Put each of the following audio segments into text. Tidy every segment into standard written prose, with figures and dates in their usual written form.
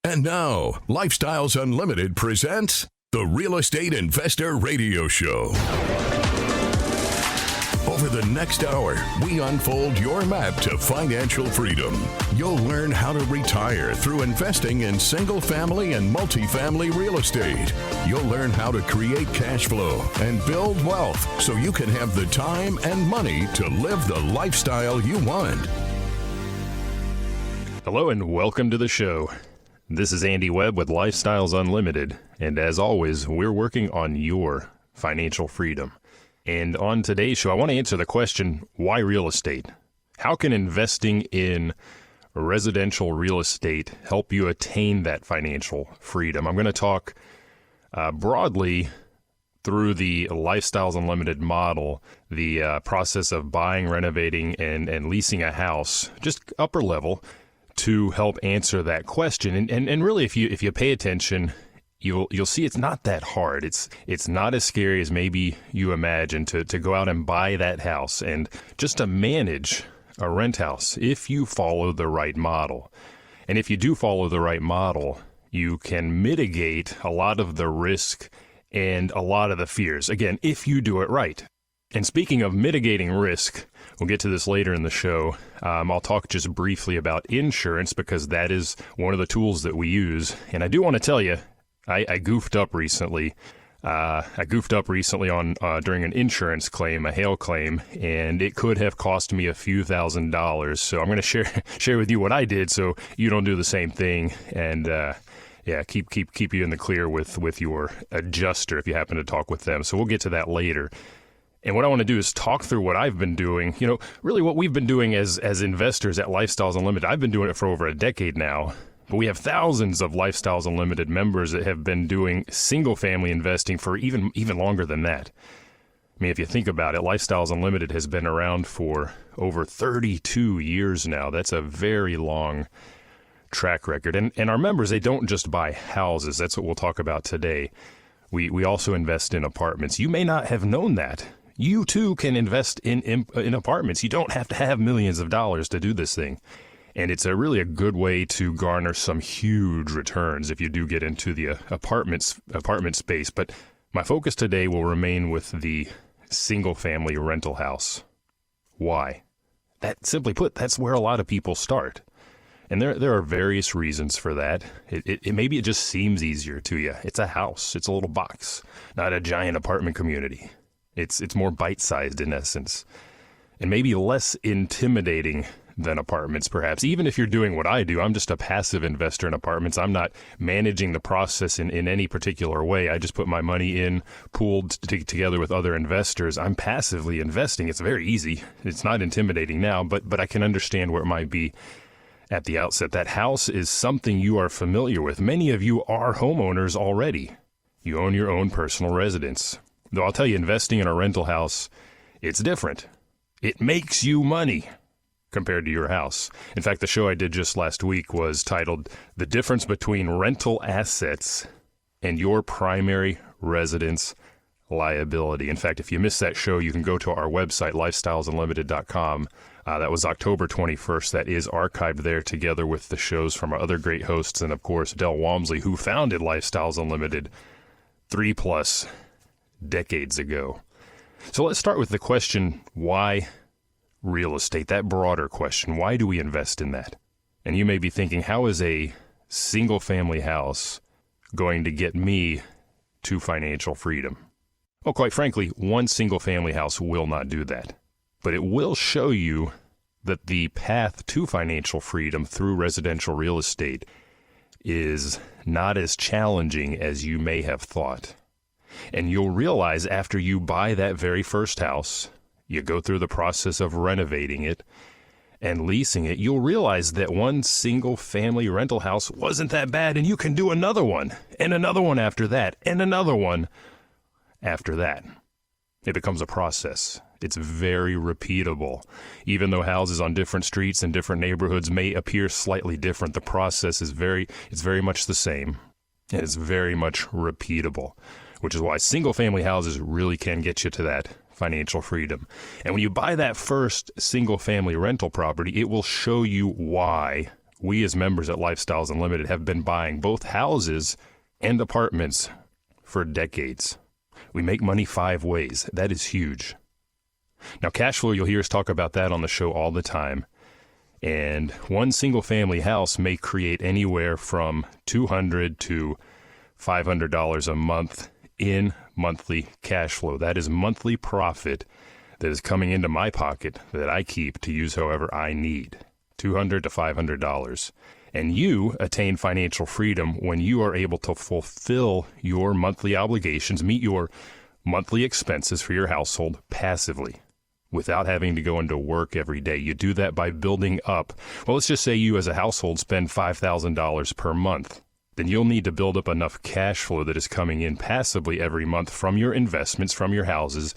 And now, Lifestyles Unlimited presents the Real Estate Investor Radio Show. Over the next hour, we unfold your map to financial freedom. You'll learn how to retire through investing in single family and multifamily real estate. You'll learn how to create cash flow and build wealth so you can have the time and money to live the lifestyle you want. Hello and welcome to the show. This is Andy Webb with Lifestyles Unlimited, and as always, we're working on your financial freedom. And on today's show, I want to answer the question, why real estate? How can investing in residential real estate help you attain that financial freedom? I'm going to talk broadly through the Lifestyles Unlimited model, the process of buying, renovating, and leasing a house, just upper level, to help answer that question. And really, if you pay attention, you'll see it's not that hard. It's not as scary as maybe you imagine to go out and buy that house and just to manage a rent house if you follow the right model. And if you do follow the right model, you can mitigate a lot of the risk and a lot of the fears. Again, if you do it right. And speaking of mitigating risk, we'll get to this later in the show. I'll talk just briefly about insurance because that is one of the tools that we use. And I do want to tell you, I goofed up recently. On during an insurance claim, a hail claim, and it could have cost me a few $1,000s. So I'm going to share with you what I did, so you don't do the same thing. And keep you in the clear with your adjuster if you happen to talk with them. So we'll get to that later. And what I want to do is talk through what I've been doing, really what we've been doing as investors at Lifestyles Unlimited. I've been doing it for over a decade now, but we have thousands of Lifestyles Unlimited members that have been doing single family investing for even longer than that. I mean, if you think about it, Lifestyles Unlimited has been around for over 32 years now. That's a very long track record. And our members, they don't just buy houses. That's what we'll talk about today. We also invest in apartments. You may not have known that. You too can invest in apartments. You don't have to have millions of dollars to do this thing. And it's really a good way to garner some huge returns if you do get into the apartment space. But my focus today will remain with the single family rental house. Why? That, simply put, that's where a lot of people start. And there are various reasons for that. Maybe it just seems easier to you. It's a house. It's a little box, not a giant apartment community. It's more bite-sized in essence, and maybe less intimidating than apartments, perhaps. Even if you're doing what I do, I'm just a passive investor in apartments. I'm not managing the process in any particular way. I just put my money in, pooled together with other investors. I'm passively investing. It's very easy. It's not intimidating now, but I can understand where it might be at the outset. That house is something you are familiar with. Many of you are homeowners already. You own your own personal residence. Though I'll tell you, investing in a rental house, it's different. It makes you money compared to your house. In fact, the show I did just last week was titled The Difference Between Rental Assets and Your Primary Residence Liability. In fact, if you missed that show, you can go to our website, lifestylesunlimited.com. That was October 21st. That is archived there together with the shows from our other great hosts and, of course, Del Walmsley, who founded Lifestyles Unlimited 3+ decades ago. So let's start with the question, why real estate? That broader question. Why do we invest in that? And you may be thinking, how is a single family house going to get me to financial freedom? Well, quite frankly, one single family house will not do that. But it will show you that the path to financial freedom through residential real estate is not as challenging as you may have thought. And you'll realize after you buy that very first house, you go through the process of renovating it and leasing it, you'll realize that one single family rental house wasn't that bad, and you can do another one, and another one after that, and another one after that. It becomes a process. It's very repeatable. Even though houses on different streets and different neighborhoods may appear slightly different, the process is very much the same, and it's very much repeatable, which is why single family houses really can get you to that financial freedom. And when you buy that first single family rental property, it will show you why We as members at Lifestyles Unlimited have been buying both houses and apartments for decades. We make money 5 ways. That is huge. Now, cash flow, you'll hear us talk about that on the show all the time. And one single family house may create anywhere from $200 to $500 a month in monthly cash flow. That is monthly profit that is coming into my pocket that I keep to use however I need. $200 to $500. And you attain financial freedom when you are able to fulfill your monthly obligations, meet your monthly expenses for your household passively, without having to go into work every day. You do that by building up. Well, let's just say you as a household spend $5,000 per month. Then you'll need to build up enough cash flow that is coming in passively every month from your investments, from your houses,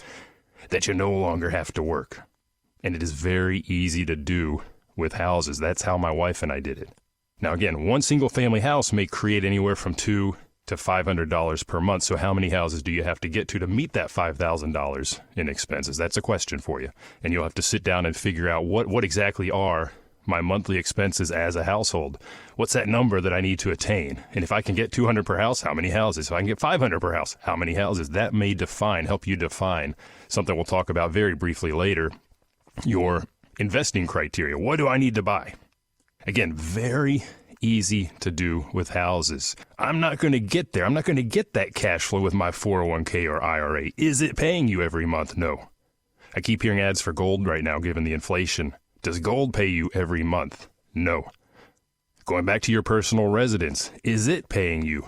that you no longer have to work. And it is very easy to do with houses. That's how my wife and I did it. Now again, one single family house may create anywhere from $200 to $500 per month. So how many houses do you have to get to meet that $5,000 in expenses? That's a question for you. And you'll have to sit down and figure out what exactly are my monthly expenses as a household. What's that number that I need to attain? And if I can get 200 per house, how many houses? If I can get 500 per house, how many houses? That may help you define something we'll talk about very briefly later, your investing criteria. What do I need to buy? Again, very easy to do with houses. I'm not going to get there. I'm not going to get that cash flow with my 401k or IRA. Is it paying you every month? No. I keep hearing ads for gold right now, given the inflation. Does gold pay you every month? No. Going back to your personal residence, is it paying you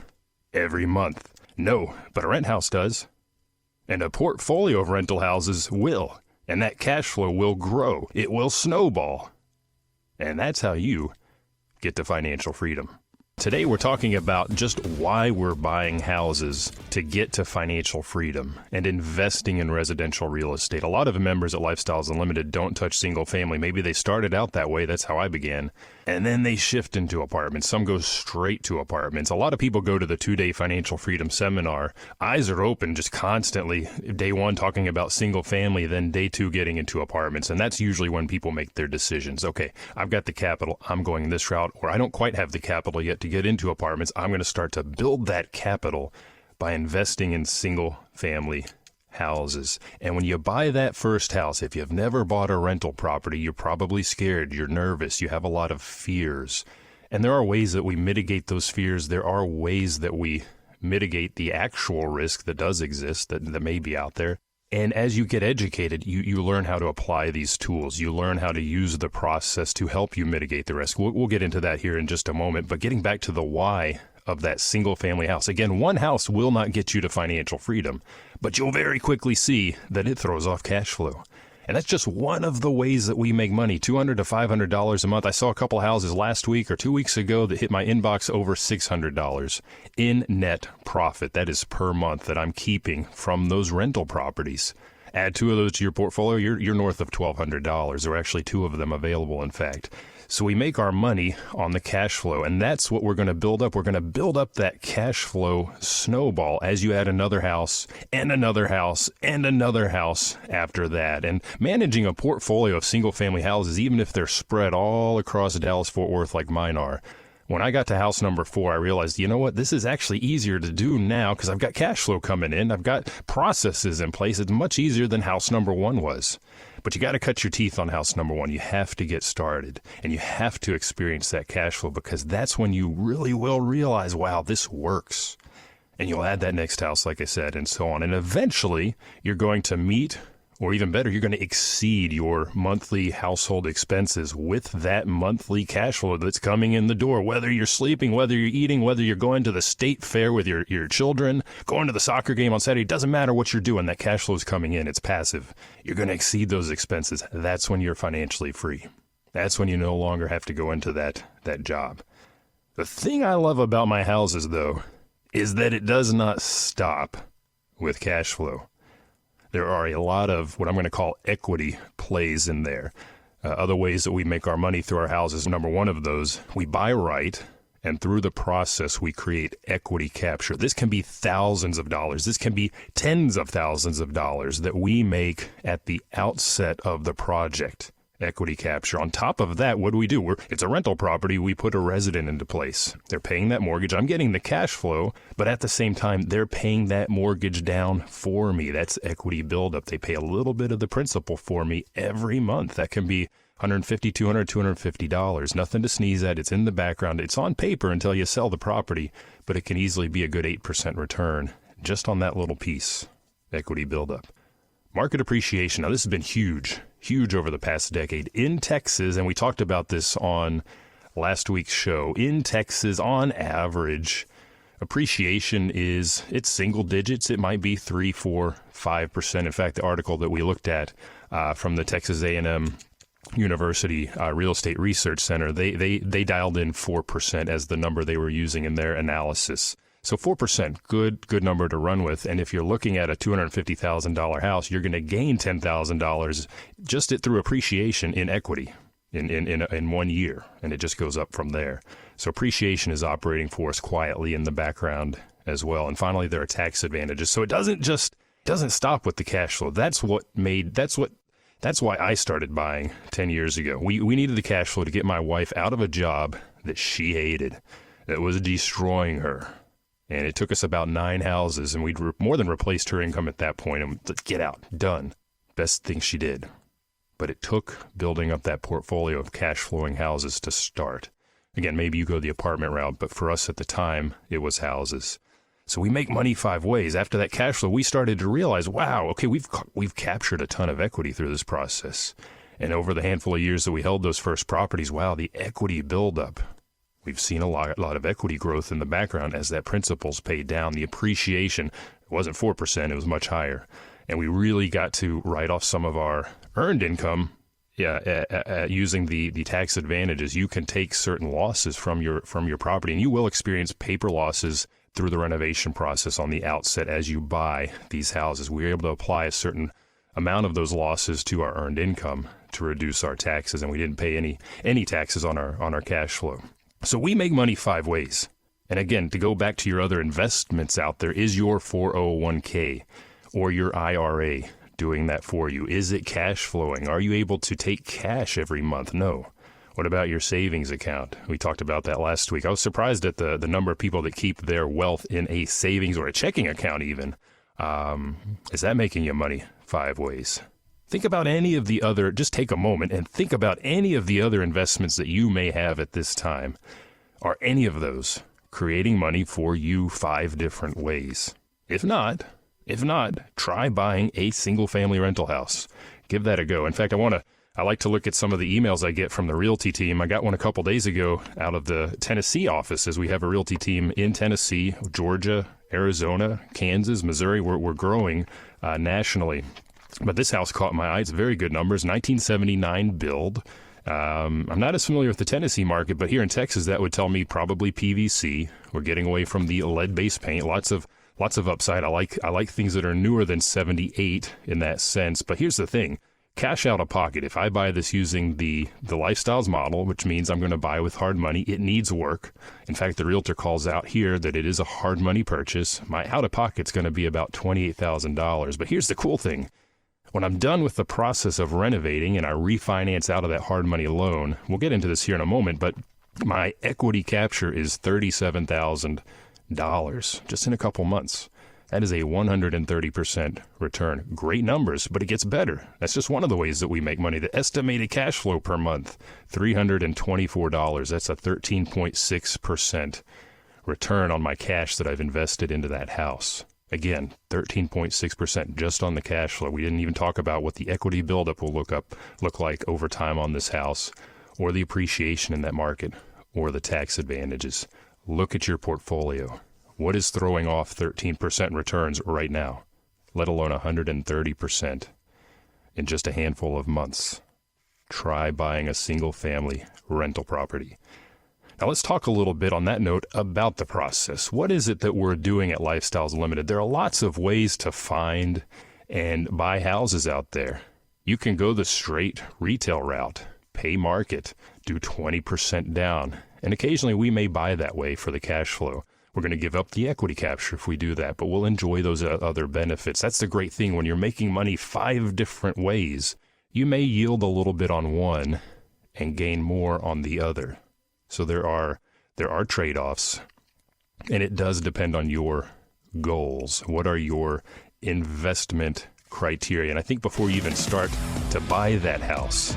every month? No, but a rent house does. And a portfolio of rental houses will. And that cash flow will grow. It will snowball. And that's how you get to financial freedom. Today we're talking about just why we're buying houses to get to financial freedom and investing in residential real estate. A lot of members at Lifestyles Unlimited don't touch single family. Maybe they started out that way. That's how I began. And then they shift into apartments. Some go straight to apartments. A lot of people go to the 2-day financial freedom seminar. Eyes are open just constantly. Day 1 talking about single family, then day 2 getting into apartments. And that's usually when people make their decisions. Okay, I've got the capital. I'm going this route. Or I don't quite have the capital yet to get into apartments. I'm going to start to build that capital by investing in single family houses. And when you buy that first house, if you've never bought a rental property, you're probably scared, you're nervous, you have a lot of fears. And there are ways that we mitigate those fears. There are ways that we mitigate the actual risk that does exist, that may be out there. And as you get educated, you learn how to apply these tools. You learn how to use the process to help you mitigate the risk. We'll get into that here in just a moment. But getting back to the why of that single family house. Again, one house will not get you to financial freedom, but you'll very quickly see that it throws off cash flow. And that's just one of the ways that we make money, $200 to $500 a month. I saw a couple houses last week or 2 weeks ago that hit my inbox over $600 in net profit. That is per month that I'm keeping from those rental properties. Add 2 of those to your portfolio, you're north of $1,200. There are actually 2 of them available, in fact. So we make our money on the cash flow, and that's what we're going to build up. We're going to build up that cash flow snowball as you add another house and another house and another house after that. And managing a portfolio of single-family houses, even if they're spread all across Dallas-Fort Worth like mine are, when I got to house number 4, I realized, you know what, this is actually easier to do now because I've got cash flow coming in. I've got processes in place. It's much easier than house number 1 was. But you got to cut your teeth on house number 1. You have to get started, and you have to experience that cash flow, because that's when you really will realize, wow, this works. And you'll add that next house, like I said, and so on. And eventually, you're going to meet, or even better, you're going to exceed your monthly household expenses with that monthly cash flow that's coming in the door. Whether you're sleeping, whether you're eating, whether you're going to the state fair with your children, going to the soccer game on Saturday, it doesn't matter what you're doing. That cash flow is coming in. It's passive. You're going to exceed those expenses. That's when you're financially free. That's when you no longer have to go into that job. The thing I love about my houses, though, is that it does not stop with cash flow. There are a lot of what I'm going to call equity plays in there. Other ways that we make our money through our houses. Number 1 of those, we buy right, and through the process, we create equity capture. This can be thousands of dollars. This can be tens of thousands of dollars that we make at the outset of the project. equity capture. On top of that, what do? It's a rental property. We put a resident into place. They're paying that mortgage. I'm getting the cash flow, but at the same time, they're paying that mortgage down for me. That's equity buildup. They pay a little bit of the principal for me every month. That can be $150, $200, $250. Nothing to sneeze at. It's in the background. It's on paper until you sell the property, but it can easily be a good 8% return just on that little piece. Equity buildup. Market appreciation. Now, this has been huge over the past decade in Texas, and we talked about this on last week's show. In Texas, on average, appreciation it's single digits. It might be 3, 4, 5%. In fact, the article that we looked at from the Texas A&M University Real Estate Research Center, they dialed in 4% as the number they were using in their analysis. So 4%, good number to run with. And if you're looking at a $250,000 house, you're going to gain $10,000 just through appreciation in equity in 1 year, and it just goes up from there. So appreciation is operating for us quietly in the background as well. And finally, there are tax advantages. So it doesn't stop with the cash flow. That's why I started buying 10 years ago. We needed the cash flow to get my wife out of a job that she hated, that was destroying her. And it took us about 9 houses, and we'd more than replaced her income at that point. And get out, done. Best thing she did. But it took building up that portfolio of cash flowing houses to start. Again, maybe you go the apartment route, but for us at the time, it was houses. So we make money 5 ways. After that cash flow, we started to realize, wow, okay, we've captured a ton of equity through this process. And over the handful of years that we held those first properties, wow, the equity buildup. We've seen a lot of equity growth in the background as that principal's paid down. The appreciation, it wasn't 4%, it was much higher. And we really got to write off some of our earned income using the tax advantages. You can take certain losses from your property, and you will experience paper losses through the renovation process on the outset as you buy these houses. We were able to apply a certain amount of those losses to our earned income to reduce our taxes, and we didn't pay any taxes on our cash flow. So we make money 5 ways. And again, to go back to your other investments out there, is your 401k or your IRA doing that for you? Is it cash flowing? Are you able to take cash every month? No. What about your savings account? We talked about that last week. I was surprised at the number of people that keep their wealth in a savings or a checking account even. Is that making you money 5 ways? Think about any of the other, just take a moment and think about any of the other investments that you may have at this time. Are any of those creating money for you 5 different ways? If not, try buying a single family rental house. Give that a go. In fact, I like to look at some of the emails I get from the realty team. I got one a couple days ago out of the Tennessee office, as we have a realty team in Tennessee, Georgia, Arizona, Kansas, Missouri. We're growing nationally. But this house caught my eye. It's very good numbers, 1979 build. I'm not as familiar with the Tennessee market, but here in Texas, that would tell me probably PVC. We're getting away from the lead-based paint. Lots of upside. I like things that are newer than 78 in that sense. But here's the thing. Cash out of pocket. If I buy this using the Lifestyles model, which means I'm going to buy with hard money, it needs work. In fact, the realtor calls out here that it is a hard money purchase. My out of pocket's going to be about $28,000. But here's the cool thing. When I'm done with the process of renovating and I refinance out of that hard money loan, we'll get into this here in a moment, but my equity capture is $37,000 just in a couple months. That is a 130% return. Great numbers, but it gets better. That's just one of the ways that we make money. The estimated cash flow per month, $324. That's a 13.6% return on my cash that I've invested into that house. Again, 13.6% just on the cash flow. We didn't even talk about what the equity buildup will look like over time on this house, or the appreciation in that market, or the tax advantages. Look at your portfolio. What is throwing off 13% returns right now, let alone 130% in just a handful of months? Try buying a single-family rental property. Now let's talk a little bit on that note about the process. What is it that we're doing at Lifestyles Limited? There are lots of ways to find and buy houses out there. You can go the straight retail route, pay market, do 20% down, and occasionally we may buy that way for the cash flow. We're going to give up the equity capture if we do that, but we'll enjoy those other benefits. That's the great thing. When you're making money 5 different ways, you may yield a little bit on one and gain more on the other. So there are trade-offs, and it does depend on your goals. What are your investment criteria? And I think before you even start to buy that house,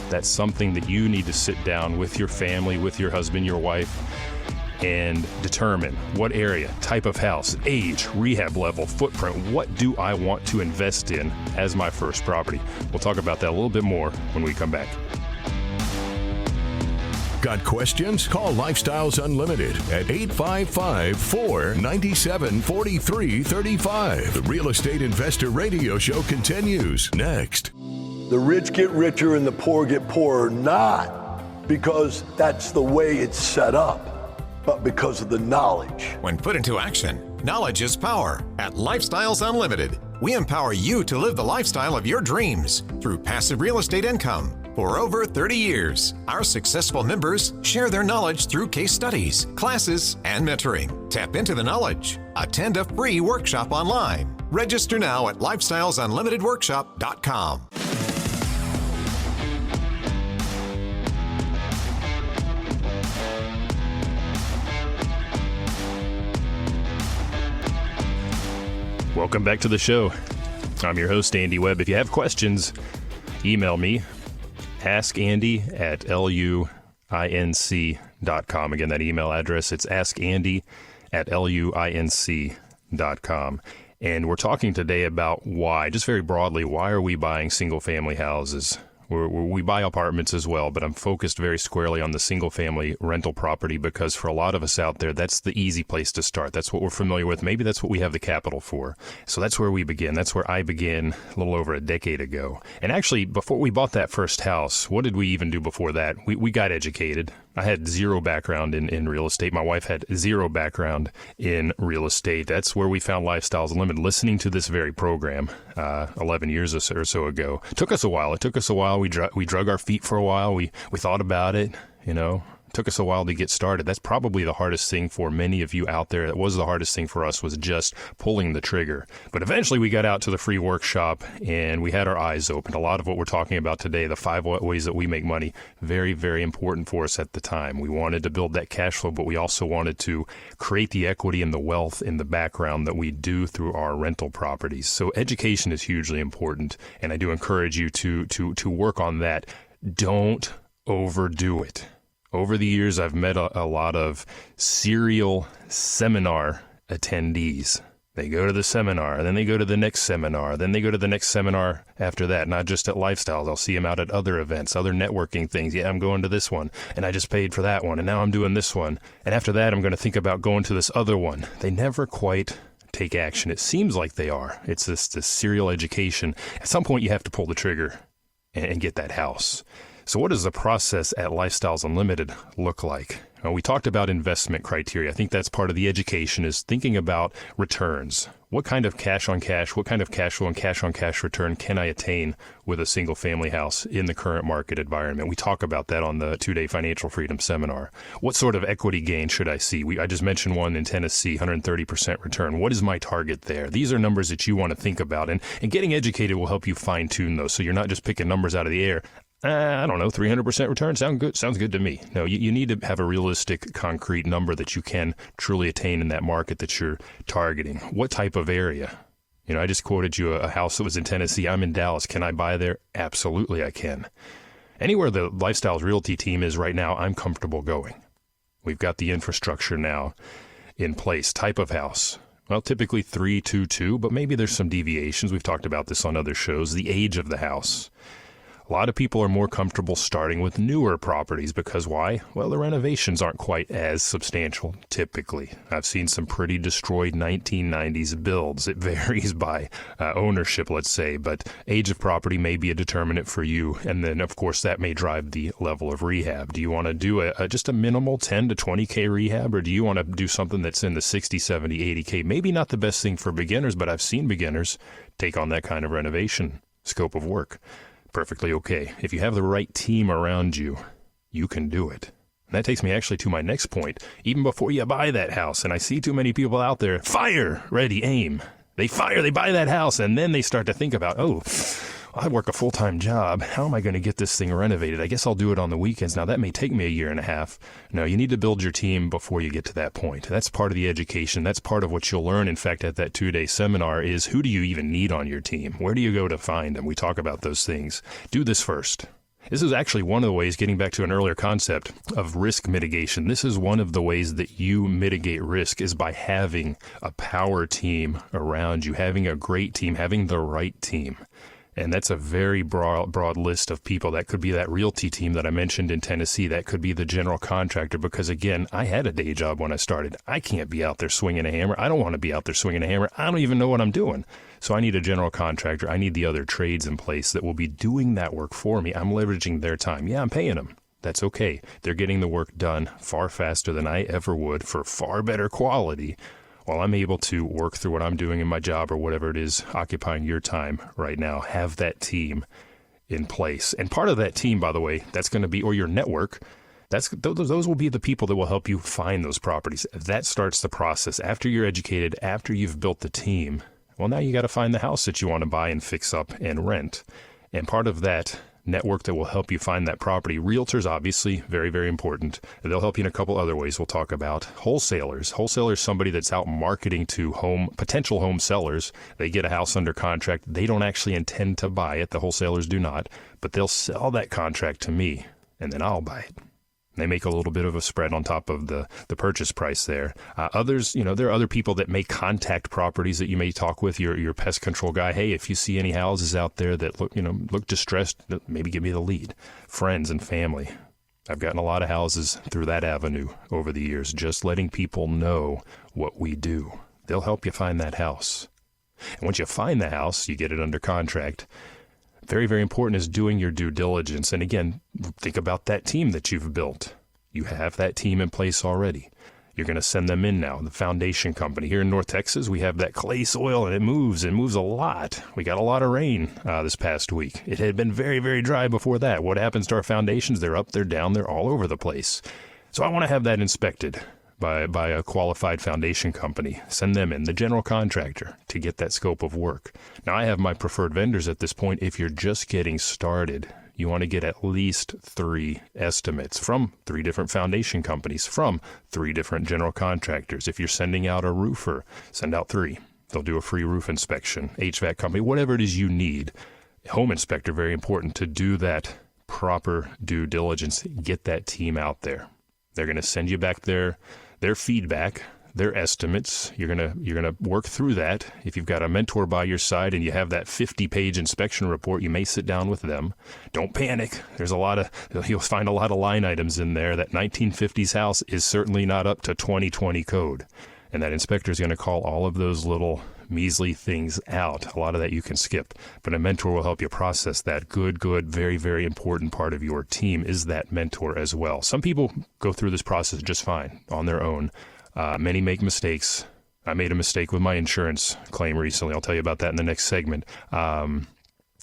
that's something that you need to sit down with your family, with your husband, your wife, and determine what area, type of house, age, rehab level, footprint. What do I want to invest in as my first property? We'll talk about that a little bit more when we come back. Got questions? Call Lifestyles Unlimited at 855-497-4335. The Real Estate Investor Radio Show continues next. The rich get richer and the poor get poorer, not because that's the way it's set up, but because of the knowledge. When put into action, knowledge is power. At Lifestyles Unlimited, we empower you to live the lifestyle of your dreams through passive real estate income. For over 30 years, our successful members share their knowledge through case studies, classes, and mentoring. Tap into the knowledge. Attend a free workshop online. Register now at lifestylesunlimitedworkshop.com. Welcome back to the show. I'm your host, Andy Webb. If you have questions, email me, askandy@luinc.com. Again, that email address, it's askandy@luinc.com. And we're talking today about why, just very broadly, why are we buying single-family houses? We buy apartments as well, but I'm focused very squarely on the single-family rental property because for a lot of us out there, that's the easy place to start. That's what we're familiar with. Maybe that's what we have the capital for. So that's where we begin. That's where I began a little over a decade ago. And actually, before we bought that first house, what did we even do before that? We got educated. I had zero background in real estate. My wife had zero background in real estate. That's where we found Lifestyles Unlimited, listening to this very program 11 years or so ago. It took us a while. We drug our feet for a while. We thought about it, you know. It took us a while to get started. That's probably the hardest thing for many of you out there. It was the hardest thing for us, was just pulling the trigger. But eventually we got out to the free workshop and we had our eyes opened. A lot of what we're talking about today, the 5 ways that we make money, very, very important for us at the time. We wanted to build that cash flow, but we also wanted to create the equity and the wealth in the background that we do through our rental properties. So education is hugely important, and I do encourage you to work on that. Don't overdo it. Over the years, I've met a lot of serial seminar attendees. They go to the seminar, then they go to the next seminar, then they go to the next seminar after that, not just at Lifestyles. I'll see them out at other events, other networking things. Yeah, I'm going to this one, and I just paid for that one, and now I'm doing this one. And after that, I'm going to think about going to this other one. They never quite take action. It seems like they are. It's this serial education. At some point, you have to pull the trigger and get that house. So what does the process at Lifestyles Unlimited look like? We talked about investment criteria. I think that's part of the education, is thinking about returns. What kind of cash on cash, what kind of cash flow and cash on cash return can I attain with a single family house in the current market environment? We talk about that on the 2-day Financial Freedom Seminar. What sort of equity gain should I see? I just mentioned one in Tennessee, 130% return. What is my target there? These are numbers that you want to think about, and getting educated will help you fine tune those, so you're not just picking numbers out of the air. I don't know, 300% return sounds good to me. No, you need to have a realistic, concrete number that you can truly attain in that market that you're targeting. What type of area? You know, I just quoted you a house that was in Tennessee. I'm in Dallas. Can I buy there? Absolutely, I can. Anywhere the Lifestyles Realty team is right now, I'm comfortable going. We've got the infrastructure now in place. Type of house. Well, typically 322, but maybe there's some deviations. We've talked about this on other shows. The age of the house. A lot of people are more comfortable starting with newer properties because why? Well, the renovations aren't quite as substantial typically. I've seen some pretty destroyed 1990s builds. It varies by ownership, let's say, but age of property may be a determinant for you. And then, of course, that may drive the level of rehab. Do you want to do just a minimal 10 to 20K rehab, or do you want to do something that's in the 60, 70, 80K? Maybe not the best thing for beginners, but I've seen beginners take on that kind of renovation scope of work. Perfectly okay. If you have the right team around you, you can do it. And that takes me actually to my next point. Even before you buy that house, and I see too many people out there, fire, ready, aim. They buy that house, and then they start to think about, I work a full-time job. How am I going to get this thing renovated? I guess I'll do it on the weekends. Now, that may take me a year and a half. No, you need to build your team before you get to that point. That's part of the education. That's part of what you'll learn, in fact, at that 2-day seminar is who do you even need on your team? Where do you go to find them? We talk about those things. Do this first. This is actually one of the ways, getting back to an earlier concept of risk mitigation, this is one of the ways that you mitigate risk is by having a power team around you, having a great team, having the right team. And that's a very broad list of people. That could be that realty team that I mentioned in Tennessee. That could be the general contractor, because again, I had a day job when I started. I can't be out there swinging a hammer. I don't want to be out there swinging a hammer. I don't even know what I'm doing. So I need a general contractor. I need the other trades in place that will be doing that work for me. I'm leveraging their time. Yeah, I'm paying them. That's okay. They're getting the work done far faster than I ever would for far better quality, while I'm able to work through what I'm doing in my job or whatever it is occupying your time right now. Have that team in place. And part of that team, by the way, that's going to be, or your network, those will be the people that will help you find those properties. That starts the process. After you're educated, after you've built the team, well, now you got to find the house that you want to buy and fix up and rent. And part of that network that will help you find that property. Realtors, obviously, very, very important. They'll help you in a couple other ways we'll talk about. Wholesalers. Wholesalers, somebody that's out marketing to potential home sellers. They get a house under contract. They don't actually intend to buy it. The wholesalers do not. But they'll sell that contract to me, and then I'll buy it. They make a little bit of a spread on top of the purchase price there. Others, there are other people that may contact properties that you may talk with, your pest control guy. Hey, if you see any houses out there that look distressed, maybe give me the lead. Friends and family. I've gotten a lot of houses through that avenue over the years, just letting people know what we do. They'll help you find that house. And once you find the house, you get it under contract. Very, very important is doing your due diligence. And again, think about that team that you've built. You have that team in place already. You're going to send them in now. The foundation company here in North Texas, we have that clay soil, and it moves a lot. We got a lot of rain this past week. It had been very, very dry before that. What happens to our foundations? They're up, they're down, they're all over the place. So I want to have that inspected by a qualified foundation company. Send them in, the general contractor, to get that scope of work. Now, I have my preferred vendors at this point. If you're just getting started, you want to get at least 3 estimates from 3 different foundation companies, from 3 different general contractors. If you're sending out a roofer, send out 3. They'll do a free roof inspection, HVAC company, whatever it is you need. Home inspector, very important to do that proper due diligence. Get that team out there. They're going to send you back their feedback, their estimates. You're gonna work through that. If you've got a mentor by your side and you have that 50-page inspection report, you may sit down with them. Don't panic. You'll find a lot of line items in there. That 1950s house is certainly not up to 2020 code. And that inspector is going to call all of those little measly things out. A lot of that you can skip, but a mentor will help you process that. Good, very, very important part of your team is that mentor as well. Some people go through this process just fine on their own. Many make mistakes. I made a mistake with my insurance claim recently. I'll tell you about that in the next segment.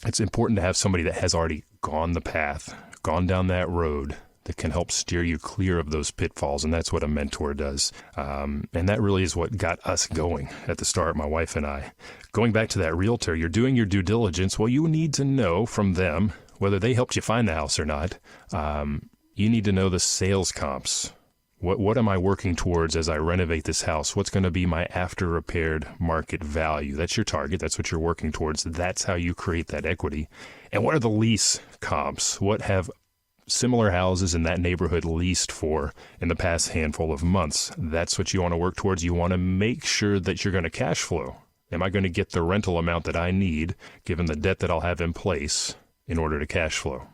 It's important to have somebody that has already gone the path, gone down that road, that can help steer you clear of those pitfalls, and that's what a mentor does. And that really is what got us going at the start, my wife and I. Going back to that realtor, you're doing your due diligence. Well, you need to know from them whether they helped you find the house or not. You need to know the sales comps. What am I working towards as I renovate this house? What's going to be my after-repaired market value? That's your target. That's what you're working towards. That's how you create that equity. And what are the lease comps? What have similar houses in that neighborhood leased for in the past handful of months? That's what you want to work towards. You want to make sure that you're going to cash flow. Am I going to get the rental amount that I need, given the debt that I'll have in place, in order to cash flow?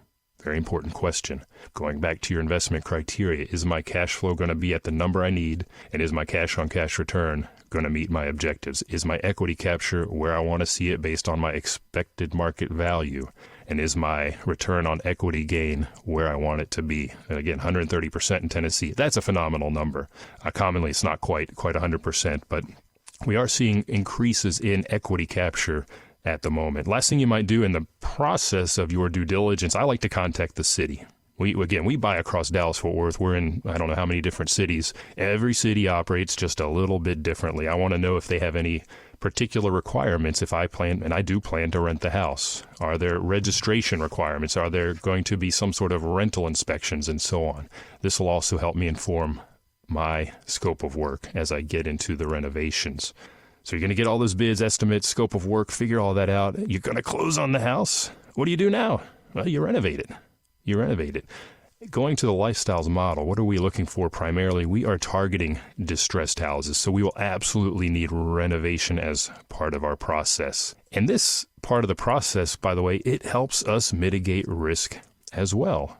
Very important question. Going back to your investment criteria, is my cash flow going to be at the number I need? And is my cash on cash return going to meet my objectives? Is my equity capture where I want to see it based on my expected market value? And is my return on equity gain where I want it to be? And again, 130% in Tennessee. That's a phenomenal number. Commonly, it's not quite 100%, but we are seeing increases in equity capture at the moment. Last thing you might do in the process of your due diligence, I like to contact the city. We buy across Dallas-Fort Worth. We're in, I don't know how many different cities. Every city operates just a little bit differently. I want to know if they have any particular requirements if I plan, and I do plan to rent the house. Are there registration requirements? Are there going to be some sort of rental inspections and so on? This will also help me inform my scope of work as I get into the renovations. So you're going to get all those bids, estimates, scope of work, figure all that out. You're going to close on the house. What do you do now? Well, you renovate it. Going to the lifestyles model, what are we looking for primarily? We are targeting distressed houses, so we will absolutely need renovation as part of our process. And this part of the process, by the way, it helps us mitigate risk as well,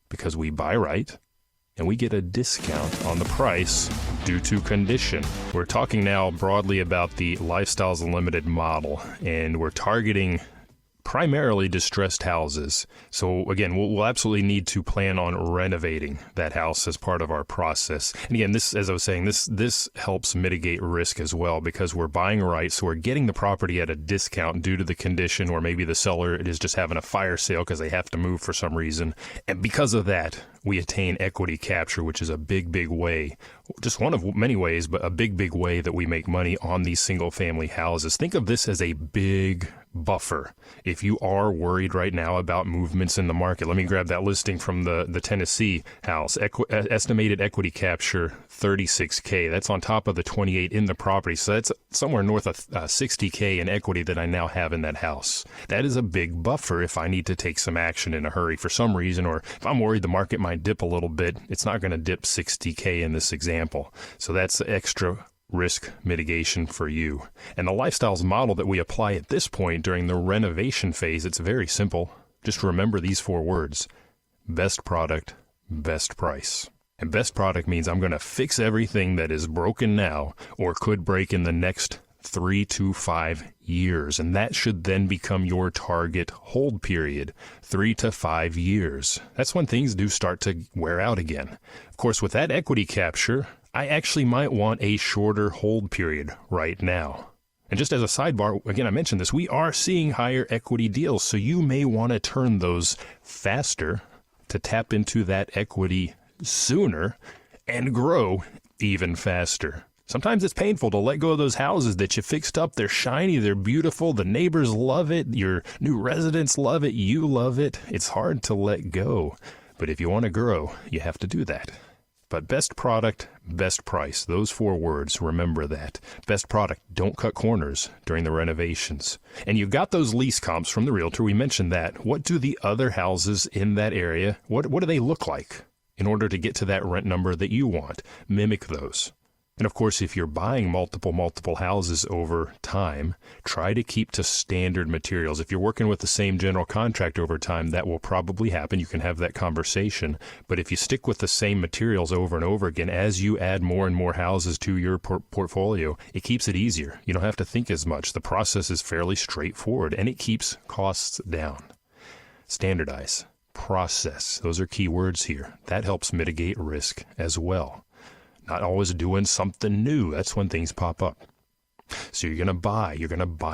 because we buy right and we get a discount on the price due to condition. We're talking now broadly about the Lifestyles Unlimited model, and we're targeting primarily distressed houses. So again, we'll absolutely need to plan on renovating that house as part of our process. And again, this, as I was saying, this helps mitigate risk as well, because we're buying right, so we're getting the property at a discount due to the condition, or maybe the seller is just having a fire sale because they have to move for some reason. And because of that, we attain equity capture, which is a big way, just one of many ways, but a big way that we make money on these single family houses. Think of this as a big buffer. If you are worried right now about movements in the market, let me grab that listing from the Tennessee house. Estimated equity capture, $36K. That's on top of the $28 in the property. So that's somewhere north of $60K in equity that I now have in that house. That is a big buffer if I need to take some action in a hurry for some reason, or if I'm worried the market might dip a little bit. It's not going to dip $60K in this example. So that's extra risk mitigation for you. And the lifestyles model that we apply at this point during the renovation phase, it's very simple. Just remember these 4 words: best product, best price. And best product means I'm going to fix everything that is broken now or could break in the next 3 to 5 years. And that should then become your target hold period, 3 to 5 years. That's when things do start to wear out again. Of course, with that equity capture, I actually might want a shorter hold period right now. And just as a sidebar, again, I mentioned this, we are seeing higher equity deals, so you may want to turn those faster to tap into that equity sooner and grow even faster. Sometimes it's painful to let go of those houses that you fixed up. They're shiny, they're beautiful, the neighbors love it, your new residents love it, you love it. It's hard to let go. But if you want to grow, you have to do that. But best product, best price, those 4 words, remember that. Best product, don't cut corners during the renovations. And you got those lease comps from the realtor, we mentioned that. What do the other houses in that area, what do they look like in order to get to that rent number that you want? Mimic those. And of course, if you're buying multiple houses over time, try to keep to standard materials. If you're working with the same general contractor over time, that will probably happen. You can have that conversation. But if you stick with the same materials over and over again, as you add more and more houses to your portfolio, it keeps it easier. You don't have to think as much. The process is fairly straightforward, and it keeps costs down. Standardize. Process. Those are key words here. That helps mitigate risk as well. Not always doing something new. That's when things pop up. So you're going to buy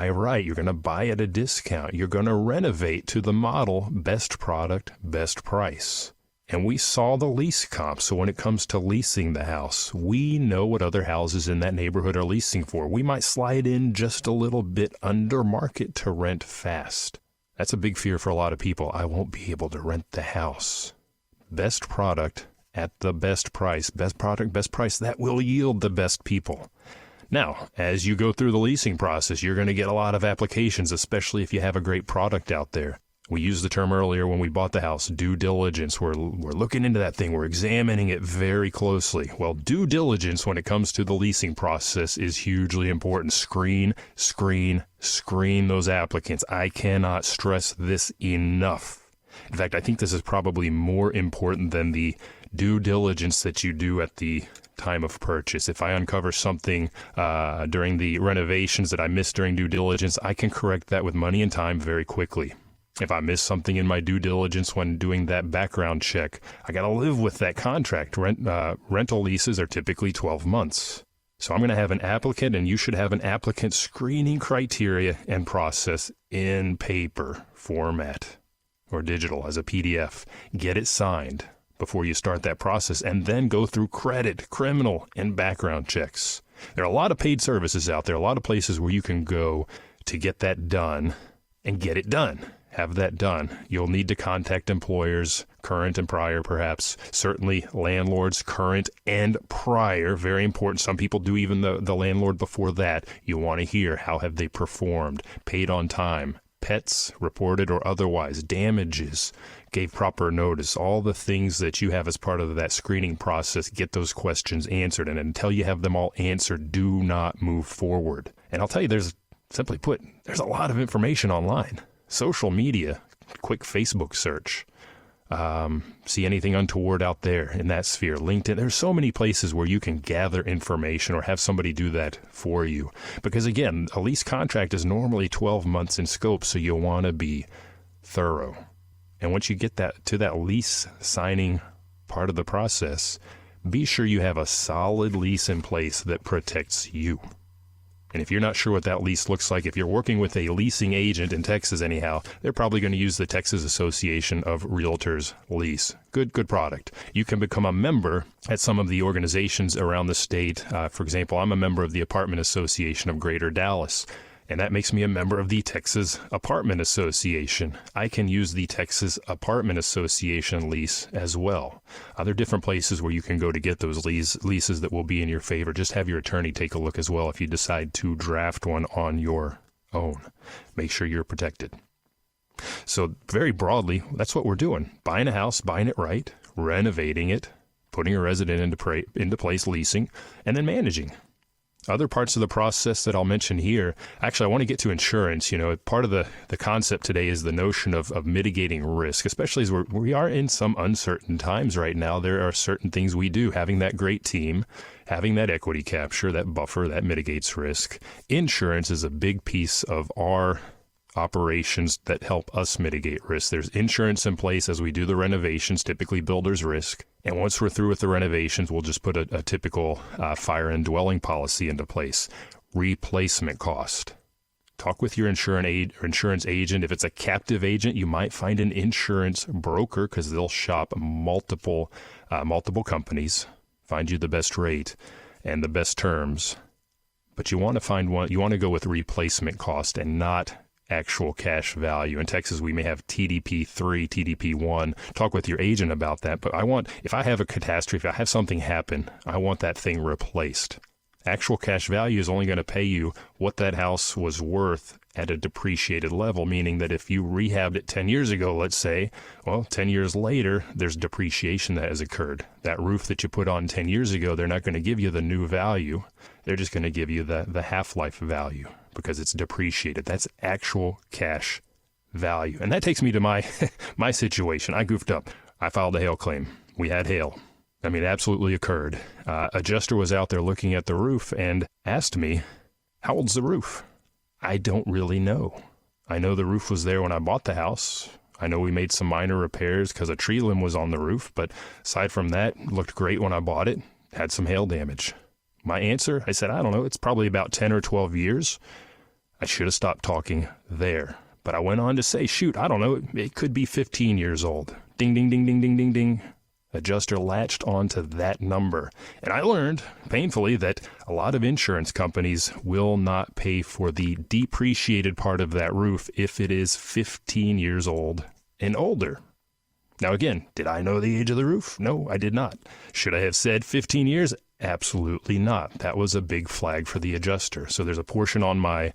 right. You're going to buy at a discount. You're going to renovate to the model, best product, best price. And we saw the lease comp. So when it comes to leasing the house, we know what other houses in that neighborhood are leasing for. We might slide in just a little bit under market to rent fast. That's a big fear for a lot of people. I won't be able to rent the house. Best product at the best price. Best product, best price, that will yield the best people. Now, as you go through the leasing process, you're going to get a lot of applications, especially if you have a great product out there. We used the term earlier when we bought the house, due diligence. We're looking into that thing. We're examining it very closely. Well, due diligence when it comes to the leasing process is hugely important. Screen those applicants. I cannot stress this enough. In fact, I think this is probably more important than the due diligence that you do at the time of purchase. If I uncover something during the renovations that I missed during due diligence, I can correct that with money and time very quickly. If I miss something in my due diligence when doing that background check, I got to live with that contract. Rental leases are typically 12 months. So I'm going to have an applicant, and you should have an applicant screening criteria and process in paper format. or digital as a PDF. Get it signed before you start that process, and then go through credit, criminal, and background checks. There are a lot of paid services out there, a lot of places where you can go to get that done and get it done. Have that done. You'll need to contact employers, current and prior perhaps. Certainly landlords, current and prior, very important. Some people do even the landlord before that. You want to hear how have they performed, paid on time, pets reported or otherwise, damages, gave proper notice, all the things that you have as part of that screening process. Get those questions answered, and until you have them all answered, do not move forward. And I'll tell you, simply put, there's a lot of information online. Social media, quick Facebook search, see anything untoward out there in that sphere. LinkedIn, there's so many places where you can gather information or have somebody do that for you. Because again, a lease contract is normally 12 months in scope, so you'll want to be thorough. And once you get to that lease signing part of the process, be sure you have a solid lease in place that protects you. And if you're not sure what that lease looks like, if you're working with a leasing agent in Texas anyhow, they're probably going to use the Texas Association of Realtors lease. Good product. You can become a member at some of the organizations around the state. For example, I'm a member of the Apartment Association of Greater Dallas, and that makes me a member of the Texas Apartment Association. I can use the Texas Apartment Association lease as well. There are different places where you can go to get those leases that will be in your favor. Just have your attorney take a look as well if you decide to draft one on your own. Make sure you're protected. So very broadly, that's what we're doing. Buying a house, buying it right, renovating it, putting a resident into place, leasing, and then managing. Other parts of the process that I'll mention here, actually, I want to get to insurance. Part of the concept today is the notion of mitigating risk, especially as we are in some uncertain times right now. There are certain things we do. Having that great team, having that equity capture, that buffer, that mitigates risk. Insurance is a big piece of our operations that help us mitigate risk. There's insurance in place as we do the renovations, typically builder's risk. And once we're through with the renovations, we'll just put a typical fire and dwelling policy into place. Replacement cost. Talk with your insurance agent. If it's a captive agent, you might find an insurance broker because they'll shop multiple companies, find you the best rate and the best terms. But you want to find one. You want to go with replacement cost and not actual cash value. In Texas, we may have TDP 3, TDP 1. Talk with your agent about that. But if I have a catastrophe, if I have something happen, I want that thing replaced. Actual cash value is only going to pay you what that house was worth at a depreciated level, meaning that if you rehabbed it 10 years ago, let's say, 10 years later, there's depreciation that has occurred. That roof that you put on 10 years ago, they're not going to give you the new value. They're just going to give you the half-life value because it's depreciated. That's actual cash value. And that takes me to my situation. I goofed up. I filed a hail claim. We had hail. It absolutely occurred. Adjuster was out there looking at the roof and asked me, how old's the roof? I don't really know. I know the roof was there when I bought the house. I know we made some minor repairs because a tree limb was on the roof, but aside from that, it looked great when I bought it. Had some hail damage. My answer, I said, I don't know, it's probably about 10 or 12 years. I should have stopped talking there. But I went on to say, shoot, I don't know, it could be 15 years old. Ding, ding, ding, ding, ding, ding, ding. Adjuster latched onto that number. And I learned, painfully, that a lot of insurance companies will not pay for the depreciated part of that roof if it is 15 years old and older. Now again, did I know the age of the roof? No, I did not. Should I have said 15 years? Absolutely not. That was a big flag for the adjuster. So there's a portion on my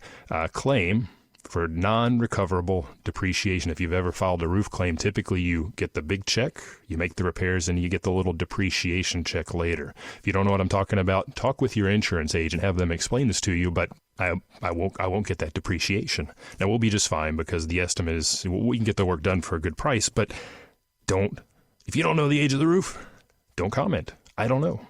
claim for non-recoverable depreciation. If you've ever filed a roof claim, typically you get the big check, you make the repairs, and you get the little depreciation check later. If you don't know what I'm talking about, talk with your insurance agent, have them explain this to you, but I won't get that depreciation. Now, we'll be just fine because the estimate is we can get the work done for a good price, but if you don't know the age of the roof, don't comment. I don't know.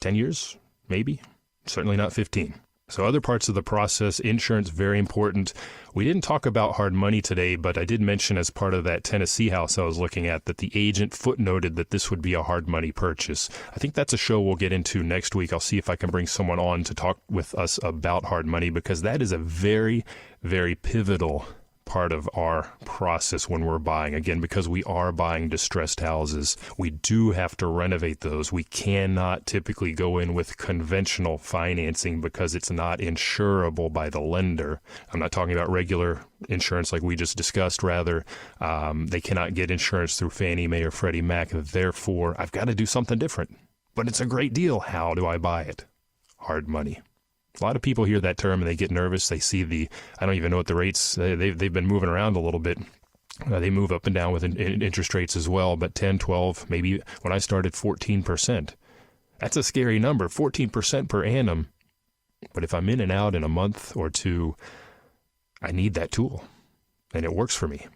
10 years? Maybe. Certainly not 15. So other parts of the process, insurance, very important. We didn't talk about hard money today, but I did mention as part of that Tennessee house I was looking at that the agent footnoted that this would be a hard money purchase. I think that's a show we'll get into next week. I'll see if I can bring someone on to talk with us about hard money because that is a very, very pivotal part of our process when we're buying. Again, because we are buying distressed houses, we do have to renovate those. We cannot typically go in with conventional financing because it's not insurable by the lender. I'm not talking about regular insurance like we just discussed. Rather, they cannot get insurance through Fannie Mae or Freddie Mac. Therefore, I've got to do something different. But it's a great deal. How do I buy it? Hard money. A lot of people hear that term and they get nervous. They see I don't even know what the rates, they've been moving around a little bit. They move up and down with interest rates as well, but 10, 12, maybe when I started 14%. That's a scary number, 14% per annum. But if I'm in and out in a month or two, I need that tool, and it works for me.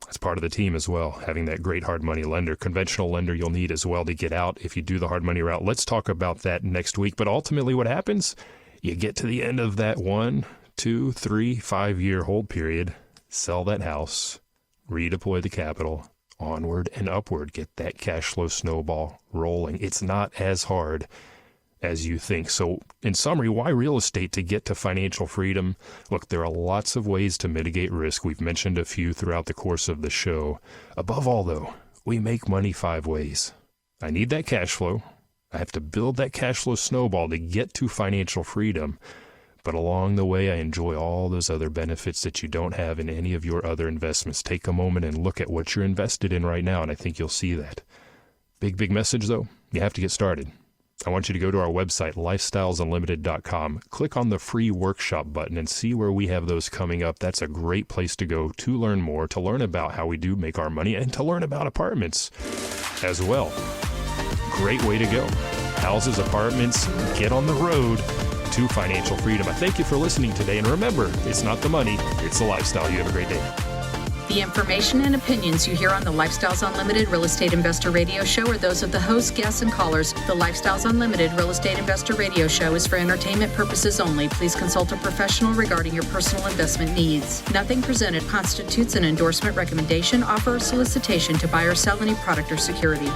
That's part of the team as well, having that great hard money lender, conventional lender you'll need as well to get out if you do the hard money route. Let's talk about that next week. But ultimately what happens? You get to the end of that 1, 2, 3, 5-year hold period, sell that house, redeploy the capital, onward and upward, get that cash flow snowball rolling. It's not as hard as you think. So in summary, why real estate to get to financial freedom? Look, there are lots of ways to mitigate risk. We've mentioned a few throughout the course of the show. Above all, though, we make money 5 ways. I need that cash flow. I have to build that cash flow snowball to get to financial freedom. But along the way, I enjoy all those other benefits that you don't have in any of your other investments. Take a moment and look at what you're invested in right now, and I think you'll see that. Big message, though. You have to get started. I want you to go to our website, lifestylesunlimited.com. Click on the free workshop button and see where we have those coming up. That's a great place to go to learn more, to learn about how we do make our money, and to learn about apartments as well. Great way to go. Houses, apartments, get on the road to financial freedom. I thank you for listening today, and remember, it's not the money, it's the lifestyle. You have a great day. The information and opinions you hear on the Lifestyles Unlimited Real Estate Investor Radio Show are those of the hosts, guests, and callers. The Lifestyles Unlimited Real Estate Investor Radio Show is for entertainment purposes only. Please consult a professional regarding your personal investment needs. Nothing presented constitutes an endorsement, recommendation, offer, or solicitation to buy or sell any product or security.